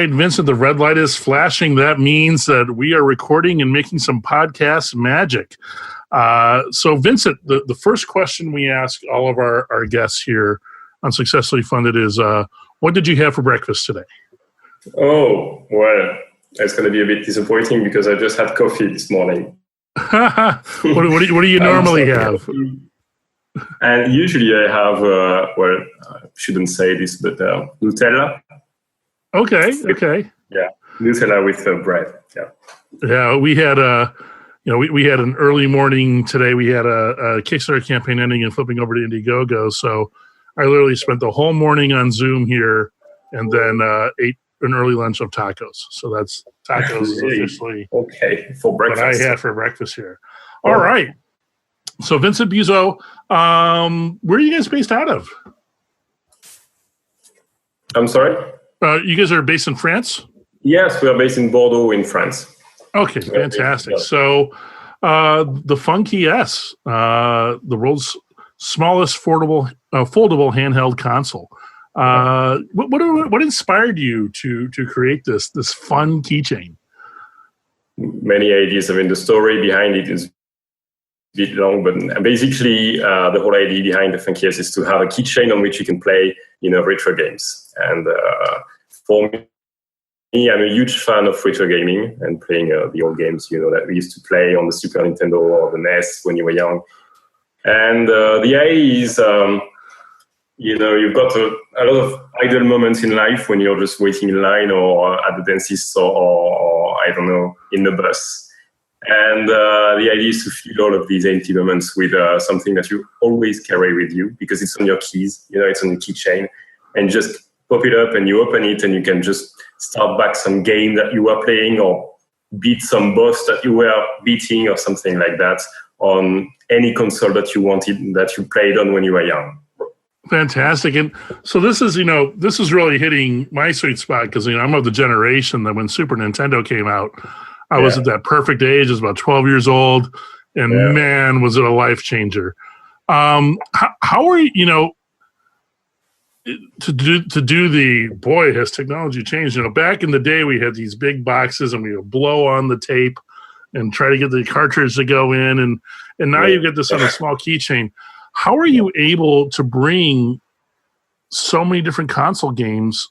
right, Vincent, the red light is flashing. That means that we are recording and making some podcast magic. So, Vincent, the first question we ask all of our guests here on Successfully Funded is, what did you have for breakfast today? Oh, well, it's going to be a bit disappointing because I just had coffee this morning. what do you normally have? And usually I have, I shouldn't say this, but Nutella. Okay. Yeah, Nutella with bread. Yeah, we had we had an early morning today. We had a Kickstarter campaign ending and flipping over to Indiegogo. So I literally spent the whole morning on Zoom here, and then ate an early lunch of tacos. So that's tacos is officially okay for breakfast. What I had for breakfast here. All right. So Vincent Buso, where are you guys based out of? I'm sorry? You guys are based in France? Yes, we are based in Bordeaux in France. Okay, fantastic. So the FunKey S, the world's smallest foldable handheld console. What inspired you to create this fun keychain? Many ideas. I mean, the story behind it is a bit long, but basically the whole idea behind the FunKey S is to have a keychain on which you can play, retro games. And for me, I'm a huge fan of retro gaming and playing the old games, that we used to play on the Super Nintendo or the NES when you were young. And the idea is, you've got a lot of idle moments in life when you're just waiting in line or at the dentist or I don't know, in the bus. And the idea is to fill all of these empty moments with something that you always carry with you because it's on your keys, it's on your keychain, and just pop it up and you open it and you can just start back some game that you were playing or beat some boss that you were beating or something like that on any console that you wanted, that you played on when you were young. Fantastic. And so this is really hitting my sweet spot because, I'm of the generation that when Super Nintendo came out, I was at that perfect age. I was about 12 years old, and man, was it a life changer. How are you, to do the, boy, has technology changed. Back in the day, we had these big boxes and we would blow on the tape and try to get the cartridge to go in. And now you get this on a small keychain. How are you able to bring so many different console games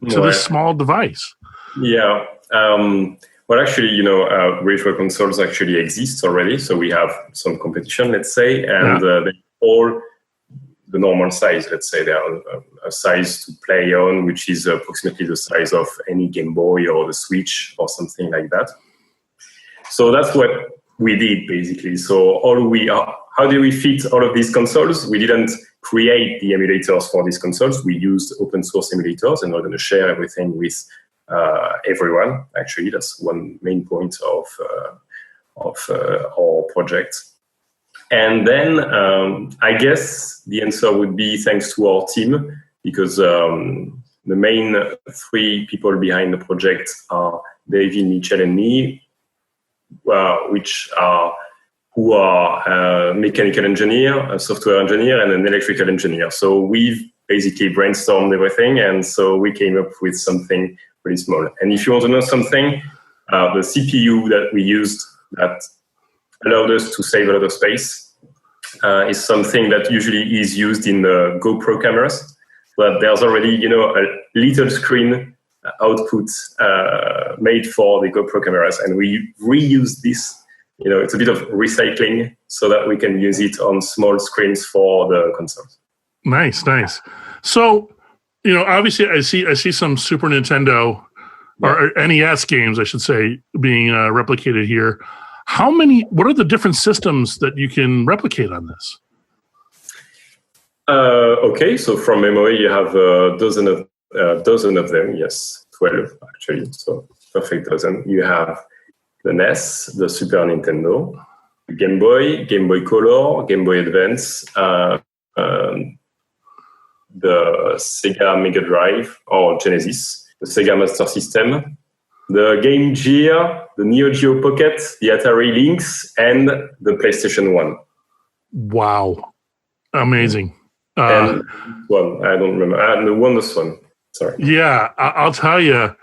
to this small device? Yeah. Well, actually, retro consoles actually exist already. So we have some competition, let's say, and they're all the normal size. Let's say they are a size to play on, which is approximately the size of any Game Boy or the Switch or something like that. So that's what we did, basically. So how do we fit all of these consoles? We didn't create the emulators for these consoles. We used open source emulators, and we're going to share everything with everyone. Actually, that's one main point of our project. And then I guess the answer would be thanks to our team, because the main three people behind the project are David, Michel, and me, who are a mechanical engineer, a software engineer, and an electrical engineer. So we've basically brainstormed everything, and so we came up with something pretty small. And if you want to know something, the CPU that we used that allowed us to save a lot of space is something that usually is used in the GoPro cameras, but there's already, a little screen output made for the GoPro cameras, and we reuse this. It's a bit of recycling so that we can use it on small screens for the consoles. Nice. So, obviously I see some Super Nintendo or NES games, I should say, being replicated here. What are the different systems that you can replicate on this? Okay, so from memory, you have a dozen of them. Yes, 12 actually. So perfect dozen. You have the NES, the Super Nintendo, Game Boy, Game Boy Color, Game Boy Advance, the Sega Mega Drive or Genesis, the Sega Master System, the Game Gear, the Neo Geo Pocket, the Atari Lynx, and the PlayStation 1. Wow. Amazing. And one, I don't remember. The Wonder Swan. Sorry. Yeah, I'll tell you,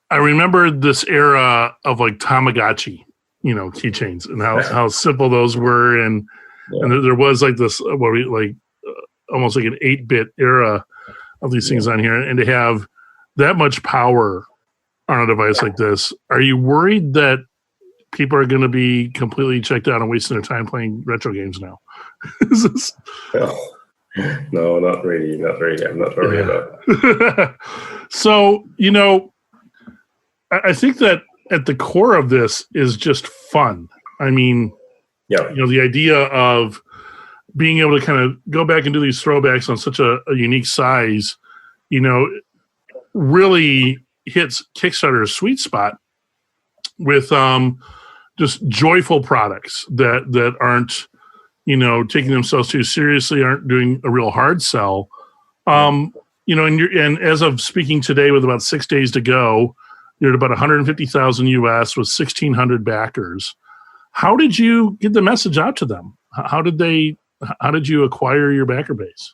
I remember this era of like Tamagotchi, keychains, and how simple those were. And there was like this, almost like an 8-bit era of these things on here. And to have that much power on a device like this, are you worried that people are going to be completely checked out and wasting their time playing retro games now? No, not really. Not really. I'm not worried about that. So, I think that at the core of this is just fun. I mean, the idea of being able to kind of go back and do these throwbacks on such a unique size, really hits Kickstarter's sweet spot with just joyful products that aren't, taking themselves too seriously, aren't doing a real hard sell. And as of speaking today, with about 6 days to go, you're at about 150,000 US with 1,600 backers. How did you get the message out to them? How did you acquire your backer base?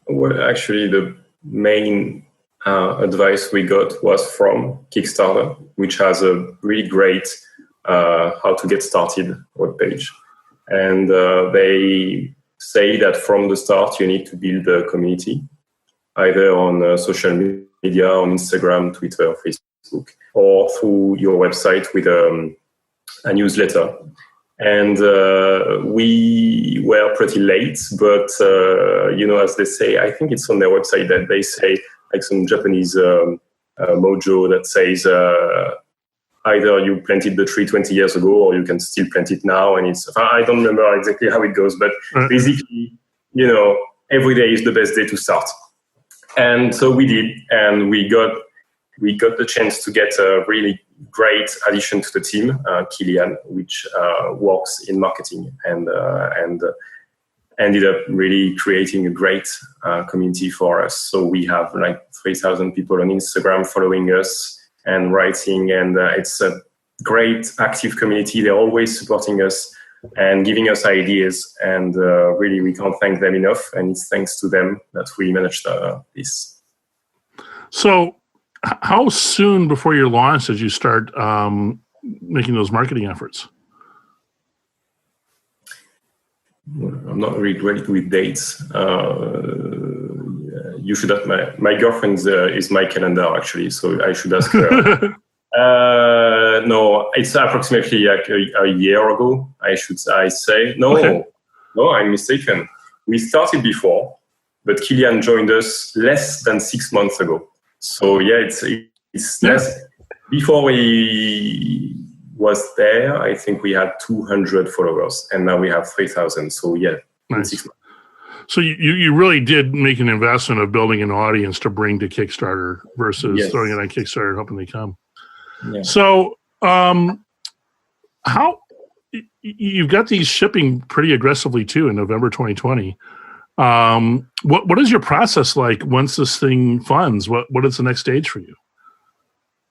Well, actually, the main advice we got was from Kickstarter, which has a really great how to get started webpage. And they say that from the start, you need to build a community, either on social media, on Instagram, Twitter, Facebook, or through your website with a newsletter. And we were pretty late, but, as they say, I think it's on their website that they say, like some Japanese mojo that says, either you planted the tree 20 years ago or you can still plant it now. And I don't remember exactly how it goes, but basically, every day is the best day to start. And so we did, and we got the chance to get a really great addition to the team, Kilian, which works in marketing and ended up really creating a great community for us. So we have like 3,000 people on Instagram following us and writing, and it's a great active community. They're always supporting us and giving us ideas, and really we can't thank them enough, and it's thanks to them that we managed this. So how soon before your launch did you start making those marketing efforts? I'm not really great with dates. You should ask my girlfriend is my calendar, actually, so I should ask her. No, it's approximately like a year ago, I say. No, I'm mistaken. We started before, but Kilian joined us less than 6 months ago. So yeah, it's less. Before he was there, I think we had 200 followers, and now we have 3,000. So yeah, nice. 6 months. So you really did make an investment of building an audience to bring to Kickstarter versus throwing it on Kickstarter and hoping they come. Yeah. So how you've got these shipping pretty aggressively too in November 2020. What is your process like once this thing funds? What is the next stage for you?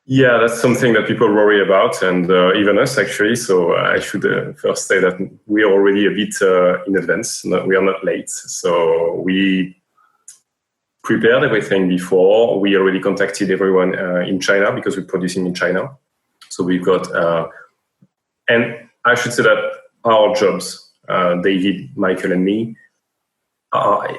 Yeah, that's something that people worry about, and even us, actually. So I should first say that we are already a bit in advance. We are not late. So we prepared everything before. We already contacted everyone in China because we're producing in China. So we've got, and I should say that our jobs, David, Michael, and me,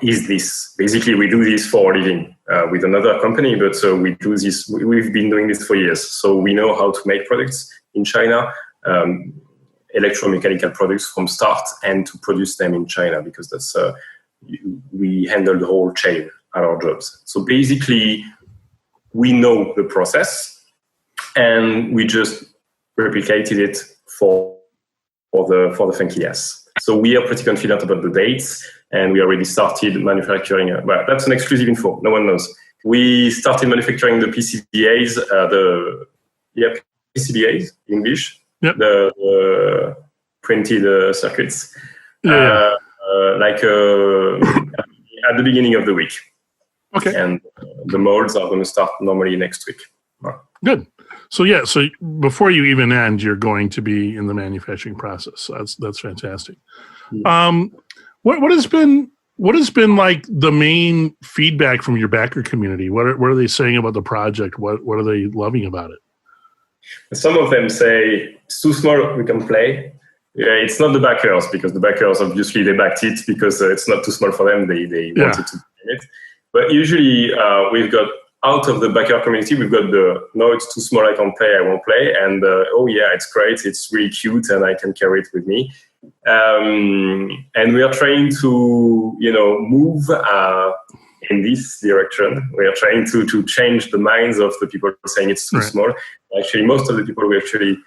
is this. Basically, we do this for a living. With another company, but we do this. We've been doing this for years, so we know how to make products in China, electromechanical products from start, and to produce them in China, because that's we handle the whole chain at our jobs. So basically, we know the process, and we just replicated it for the FunKey S. So we are pretty confident about the dates, and we already started manufacturing. Well, that's an exclusive info. No one knows. We started manufacturing the PCBAs, PCBAs, English, the printed circuits, at the beginning of the week. Okay. And the molds are going to start normally next week. Good. So so before you even end, you're going to be in the manufacturing process. So that's fantastic. What has been What has been like the main feedback from your backer community? What are they saying about the project? What are they loving about it? Some of them say it's too small, we can play. Yeah, it's not the backers, because the backers obviously they backed it because it's not too small for them. They wanted to play it. But usually we've got out of the backer community, we've got the no, it's too small, I can't play, I won't play, and oh yeah, it's great, it's really cute, and I can carry it with me. And we are trying to move in this direction. We are trying to change the minds of the people saying it's too small. Actually, most of the people we actually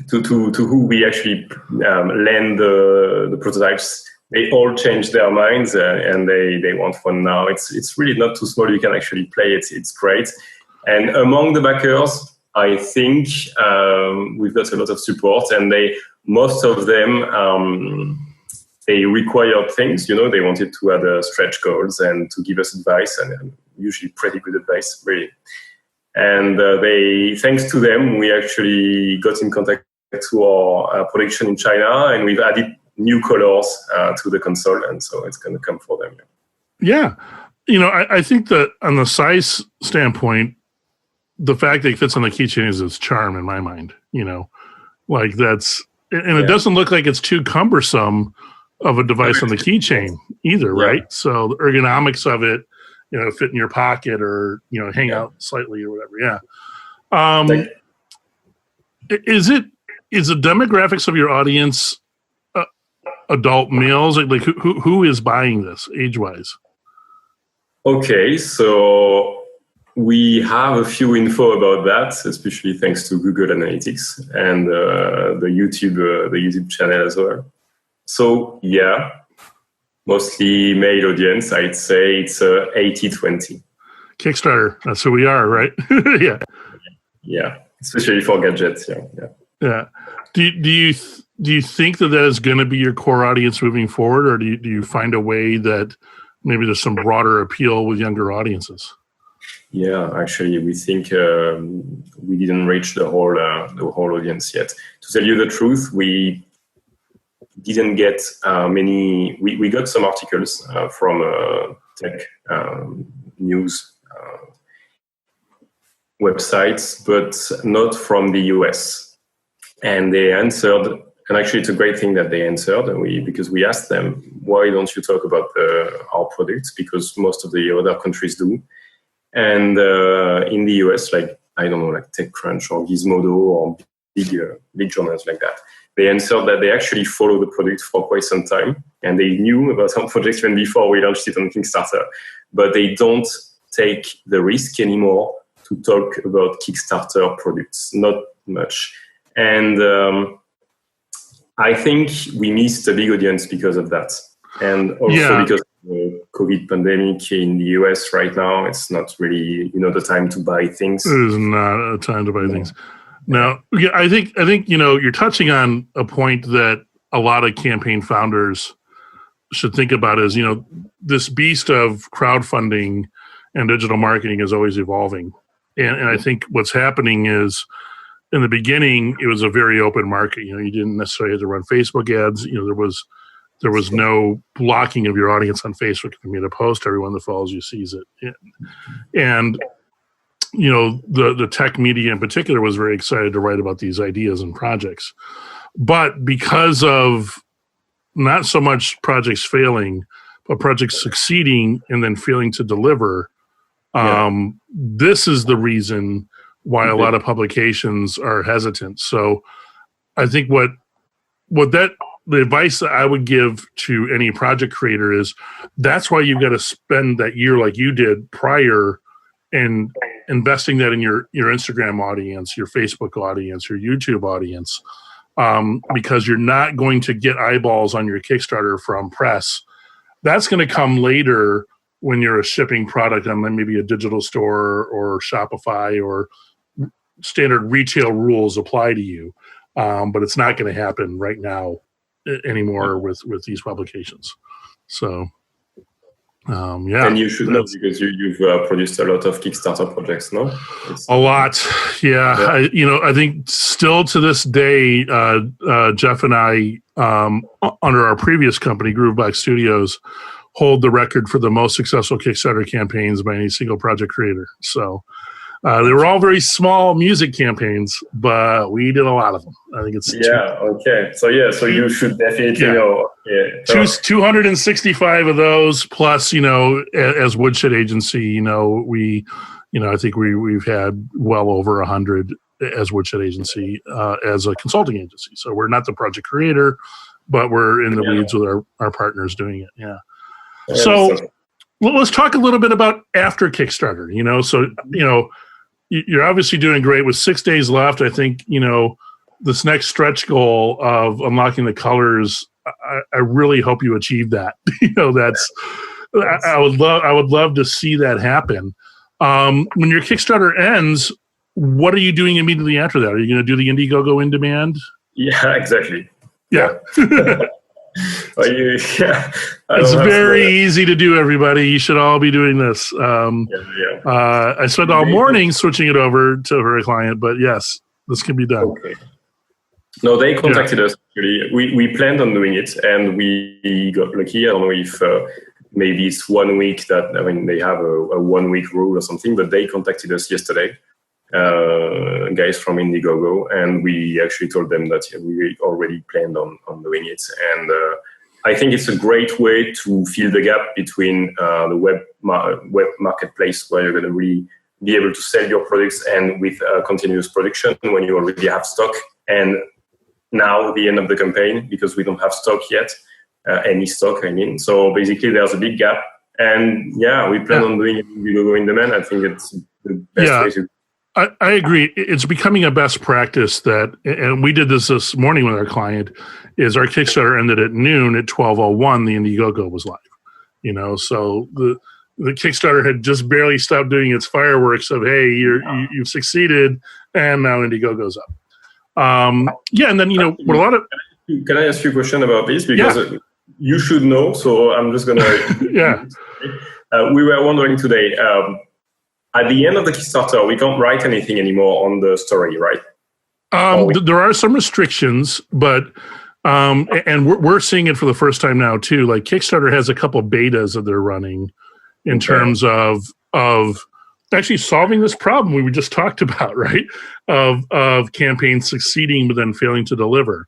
to who we actually lend the prototypes, they all change their minds and they want one now. It's really not too small. You can actually play it. It's great. And among the backers, I think we've got a lot of support, and most of them they required things. They wanted to add stretch goals and to give us advice, and usually pretty good advice, really. And thanks to them, we actually got in contact to our production in China, and we've added new colors to the console, and so it's going to come for them. Yeah. I think that on the size standpoint, the fact that it fits on the keychain is its charm in my mind. Like that's, and it doesn't look like it's too cumbersome of a device on the keychain either, right? So the ergonomics of it, fit in your pocket or, hang out slightly or whatever. Yeah. Is the demographics of your audience adult males? Like who is buying this age-wise? Okay, so we have a few info about that, especially thanks to Google Analytics and the YouTube channel as well. So yeah, mostly male audience. I'd say it's 80-20. Kickstarter, that's who we are, right? Yeah. Yeah, especially for gadgets. Yeah. Do you think that is going to be your core audience moving forward, or do you find a way that maybe there's some broader appeal with younger audiences? Yeah, actually, we think we didn't reach the whole audience yet. To tell you the truth, we didn't get many. We got some articles from tech news websites, but not from the US. And they answered, and actually it's a great thing that they answered, because we asked them, why don't you talk about our products? Because most of the other countries do. And in the US, like TechCrunch or Gizmodo or big journals like that, they answered that they actually follow the product for quite some time, and they knew about our project even before we launched it on Kickstarter, but they don't take the risk anymore to talk about Kickstarter products, not much. And I think we missed a big audience because of that. And also because of the COVID pandemic in the US right now, it's not really, the time to buy things. It is not a time to buy things. Now, I think you're touching on a point that a lot of campaign founders should think about is, this beast of crowdfunding and digital marketing is always evolving. And I think what's happening is, in the beginning, it was a very open market. You didn't necessarily have to run Facebook ads. There was no blocking of your audience on Facebook. You made a post, everyone that follows you sees it. And the tech media in particular was very excited to write about these ideas and projects. But because of not so much projects failing, but projects succeeding and then failing to deliver, this is the reason why a lot of publications are hesitant. So I think the advice that I would give to any project creator is, that's why you've got to spend that year like you did prior and investing that in your Instagram audience, your Facebook audience, your YouTube audience, because you're not going to get eyeballs on your Kickstarter from press. That's going to come later when you're a shipping product on maybe a digital store or Shopify, or standard retail rules apply to you. But it's not going to happen right now anymore with these publications. So, And you should know, because you've produced a lot of Kickstarter projects, no? A lot, yeah. I think still to this day, Jeff and I under our previous company, Groovebox Studios, hold the record for the most successful Kickstarter campaigns by any single project creator. So they were all very small music campaigns, but we did a lot of them. I think it's okay. So you should definitely know. Yeah. 265 of those plus, as Woodshed Agency, I think we've had well over 100 as Woodshed Agency as a consulting agency. So we're not the project creator, but we're in the weeds with our partners doing it. Yeah. So let's talk a little bit about after Kickstarter. You're obviously doing great with 6 days left. I think, this next stretch goal of unlocking the colors, I really hope you achieve that. I would love to see that happen. When your Kickstarter ends, what are you doing immediately after that? Are you going to do the Indiegogo in demand? Yeah, exactly. Yeah. It's very easy to do, everybody. You should all be doing this. I spent all morning switching it over to a client, but yes, this can be done. Okay. No, they contacted us. Actually, we planned on doing it, and we got lucky. I don't know if maybe it's 1 week they have a 1 week rule or something, but they contacted us yesterday. Guys from Indiegogo, and we actually told them that we already planned on doing it. And I think it's a great way to fill the gap between the web marketplace, where you're going to really be able to sell your products, and with continuous production when you already have stock. And now the end of the campaign, because we don't have stock yet, any stock, I mean. So basically there's a big gap. And we plan on doing Indiegogo in demand. I think it's the best way to. I agree. It's becoming a best practice and we did this morning with our client, is our Kickstarter ended at noon. At 12:01, the Indiegogo was live. So the Kickstarter had just barely stopped doing its fireworks of, hey, you've succeeded, and now Indiegogo's up. And then what a lot of. Can I ask you a question about this? Because you should know. So I'm just gonna. We were wondering today. At the end of the Kickstarter, we can't write anything anymore on the story, right? There are some restrictions, but and we're seeing it for the first time now too. Like Kickstarter has a couple betas that they're running in terms of actually solving this problem we just talked about, right? Of campaigns succeeding but then failing to deliver.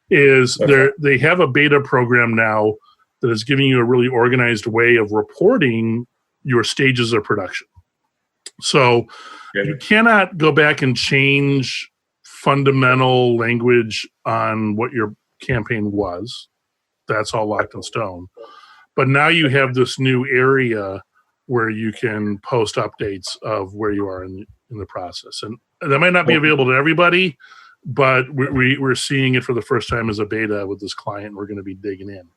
They have a beta program now that is giving you a really organized way of reporting your stages of production. So you cannot go back and change fundamental language on what your campaign was. That's all locked in stone. But now you have this new area where you can post updates of where you are in the process. And that might not be available to everybody, but we're seeing it for the first time as a beta with this client. We're going to be digging in.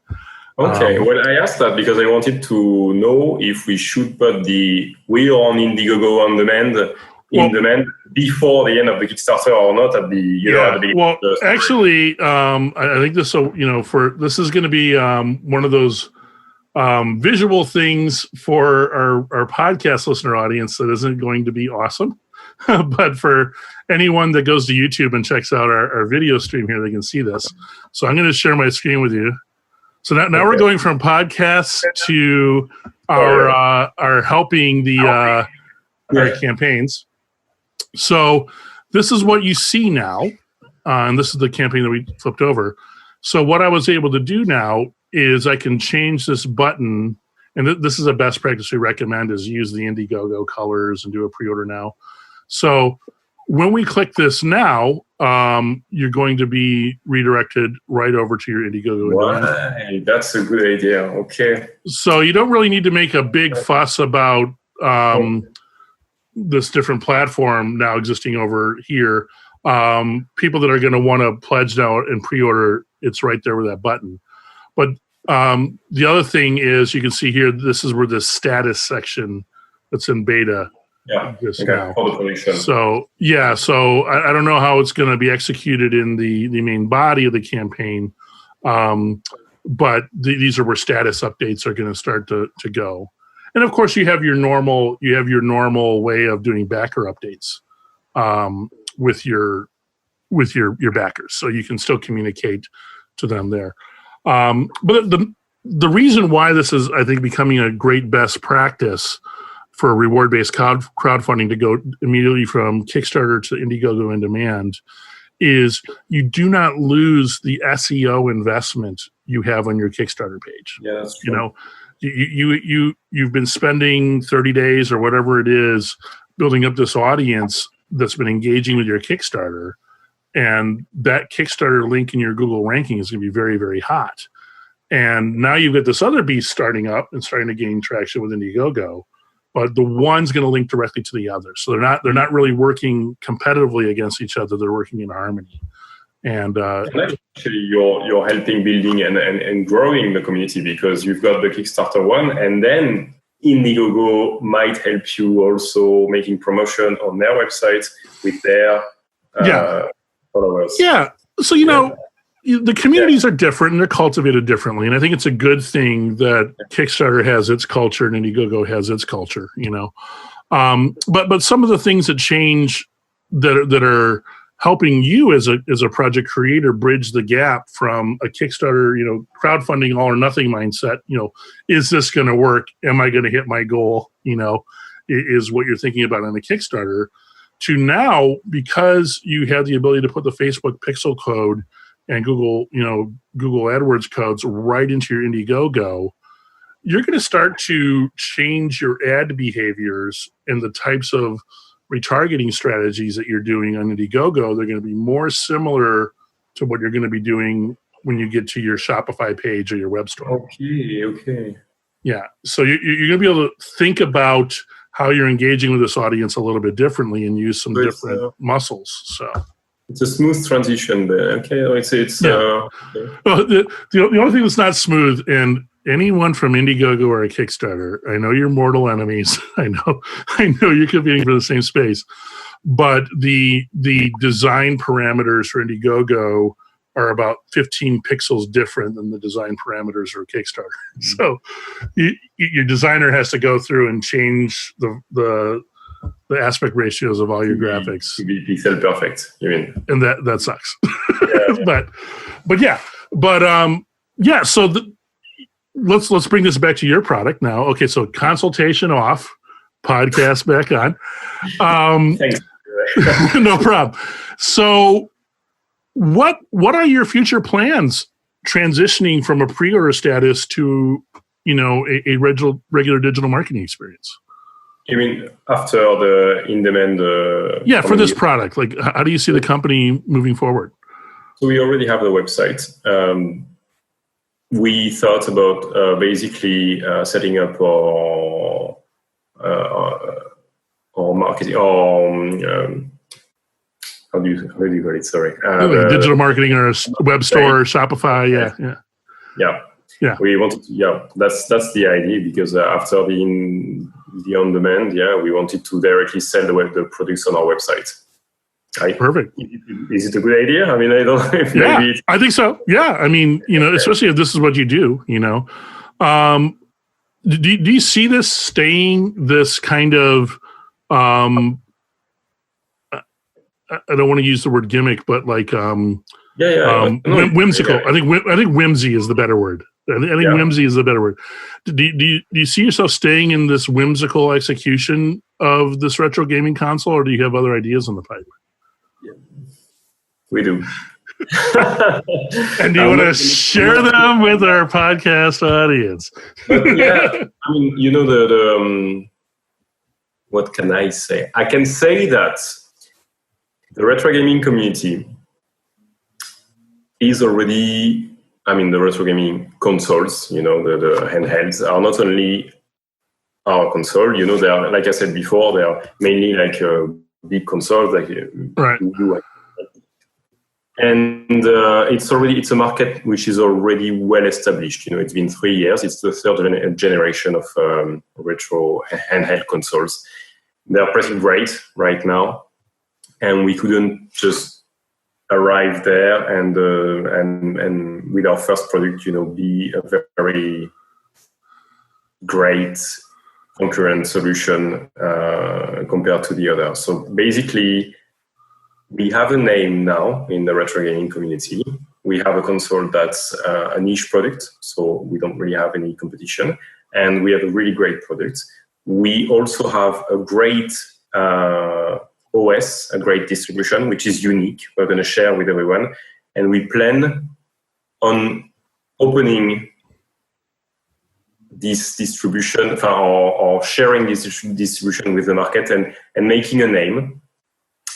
Okay, well, I asked that because I wanted to know if we should put the wheel on Indiegogo on demand demand before the end of the Kickstarter or not at the at the beginning. Well, actually, I think this this is going to be one of those visual things for our podcast listener audience that isn't going to be awesome, but for anyone that goes to YouTube and checks out our video stream here, they can see this. So I'm going to share my screen with you. So now we're going from podcasts to our helping our campaigns. So this is what you see now, and this is the campaign that we flipped over. So what I was able to do now is I can change this button, and this is a best practice we recommend, is use the Indiegogo colors and do a pre-order now. So when we click this now, you're going to be redirected right over to your Indiegogo. Wow, that's a good idea. Okay. So you don't really need to make a big fuss about this different platform now existing over here. People that are going to want to pledge now and pre-order, it's right there with that button. But the other thing is, you can see here, this is where the status section that's in beta. Yeah. Now. So I don't know how it's going to be executed in the main body of the campaign, but these are where status updates are going to start to go. And of course, you have your normal way of doing backer updates with your backers, so you can still communicate to them there. But the reason why this is, I think, becoming a great best practice for reward-based crowdfunding to go immediately from Kickstarter to Indiegogo in demand is you do not lose the SEO investment you have on your Kickstarter page. Yeah, that's true. You've been spending 30 days or whatever it is building up this audience that's been engaging with your Kickstarter, and that Kickstarter link in your Google ranking is going to be very, very hot. And now you've got this other beast starting up and starting to gain traction with Indiegogo, but the one's going to link directly to the other. So they're not really working competitively against each other. They're working in harmony. And actually, you're helping building and growing the community, because you've got the Kickstarter one, and then Indiegogo might help you also making promotion on their website with their followers. Yeah. So, the communities are different and they're cultivated differently. And I think it's a good thing that Kickstarter has its culture and Indiegogo has its culture, But some of the things that change that are helping you as a project creator bridge the gap from a Kickstarter, crowdfunding all or nothing mindset, is this going to work? Am I going to hit my goal? Is what you're thinking about on the Kickstarter, to now, because you have the ability to put the Facebook pixel code and Google AdWords codes right into your Indiegogo, you're going to start to change your ad behaviors and the types of retargeting strategies that you're doing on Indiegogo. They're going to be more similar to what you're going to be doing when you get to your Shopify page or your web store. Okay. Yeah. So you're going to be able to think about how you're engaging with this audience a little bit differently and use some different muscles. So it's a smooth transition there. Okay. Well, the only thing that's not smooth, and anyone from Indiegogo or a Kickstarter, I know you're mortal enemies. I know you're competing for the same space, but the design parameters for Indiegogo are about 15 pixels different than the design parameters for Kickstarter. Mm-hmm. So your designer has to go through and change the aspect ratios of all your graphics to be pixel perfect, you mean? And that sucks. Yeah. So let's bring this back to your product now. Okay, so consultation off, podcast back on. Thanks. No problem. So what are your future plans transitioning from a pre-order status to a regular digital marketing experience? You mean after the in-demand? For this product, like how do you see the company moving forward? So we already have the website. We thought about basically setting up our marketing, how do you call it? Sorry, digital marketing or a web store, or Shopify. Yeah. We wanted to, that's the idea, because after the on-demand, we wanted to directly sell the products on our website. Right? Perfect. Is it a good idea? I mean, I don't know if maybe I think so. Yeah. I mean, especially if this is what you do, do you see this staying this kind of, I don't want to use the word gimmick, but like, whimsical. I think whimsy is the better word. I think whimsy is the better word. Do you see yourself staying in this whimsical execution of this retro gaming console, or do you have other ideas on the pipeline? We do. And do you want to share them with our podcast audience? I mean, what can I say? I can say that the retro gaming community is already, the retro gaming consoles, the handhelds are not only our console, they are, like I said before, they are mainly like big consoles, like right. And it's a market which is already well established. It's been 3 years. It's the third generation of retro handheld consoles. They're pretty great right now, and we couldn't just arrive there and with our first product, be a very great concurrent solution compared to the other. So basically, we have a name now in the retro gaming community. we have a console that's a niche product, so we don't really have any competition, and we have a really great product. We also have a great OS, a great distribution, which is unique. We're going to share with everyone, and we plan on opening this distribution or sharing this distribution with the market and making a name.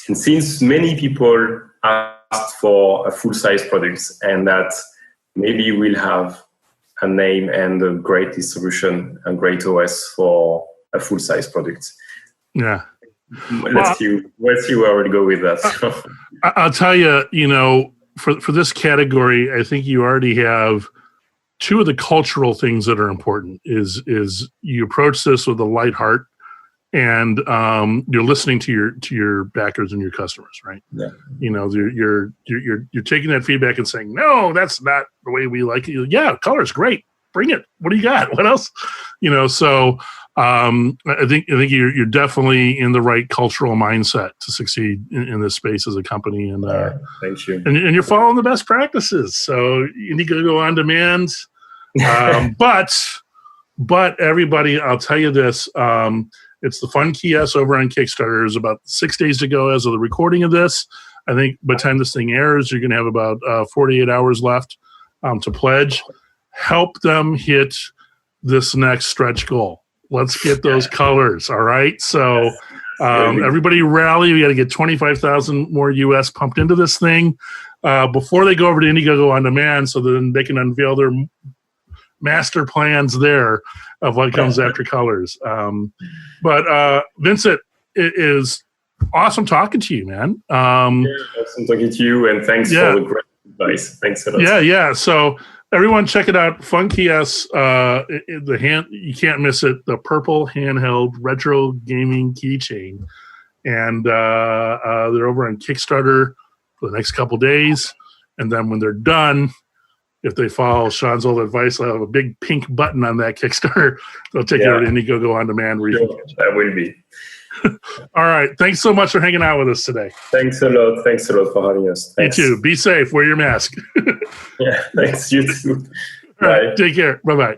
And since many people asked for a full-size product and that maybe we'll have a name and a great distribution and great OS for a full-size product. Yeah. Let's see where we'll go with that. I'll tell you, for this category, I think you already have two of the cultural things that are important is you approach this with a light heart, and you're listening to your backers and your customers, right? Yeah. You're taking that feedback and saying, no, that's not the way we like it. Yeah, color's great. Bring it. What do you got? What else? So I think you're definitely in the right cultural mindset to succeed in this space as a company. And thank you. And you're following the best practices. So Indiegogo on demand. But everybody, I'll tell you this. It's the FunKey S over on Kickstarter. There's about 6 days to go as of the recording of this. I think by the time this thing airs, you're going to have about 48 hours left to pledge. Help them hit this next stretch goal. Let's get those colors, all right? So everybody rally. We got to get 25,000 more US pumped into this thing before they go over to Indiegogo On Demand, so then they can unveil their master plans there of what comes after colors. But Vincent, it is awesome talking to you, man. Awesome talking to you, and thanks for the great advice. Thanks a lot. Yeah. So everyone, check it out. FunKey S. You can't miss it. The purple handheld retro gaming keychain, and they're over on Kickstarter for the next couple days. And then when they're done, if they follow Shawn's old advice, they'll have a big pink button on that Kickstarter. They'll take you over to Indiegogo On Demand. That will be. All right. Thanks so much for hanging out with us today. Thanks a lot. Thanks a lot for having us. Thanks. You too. Be safe. Wear your mask. Thanks. You too. All right. Take care. Bye-bye.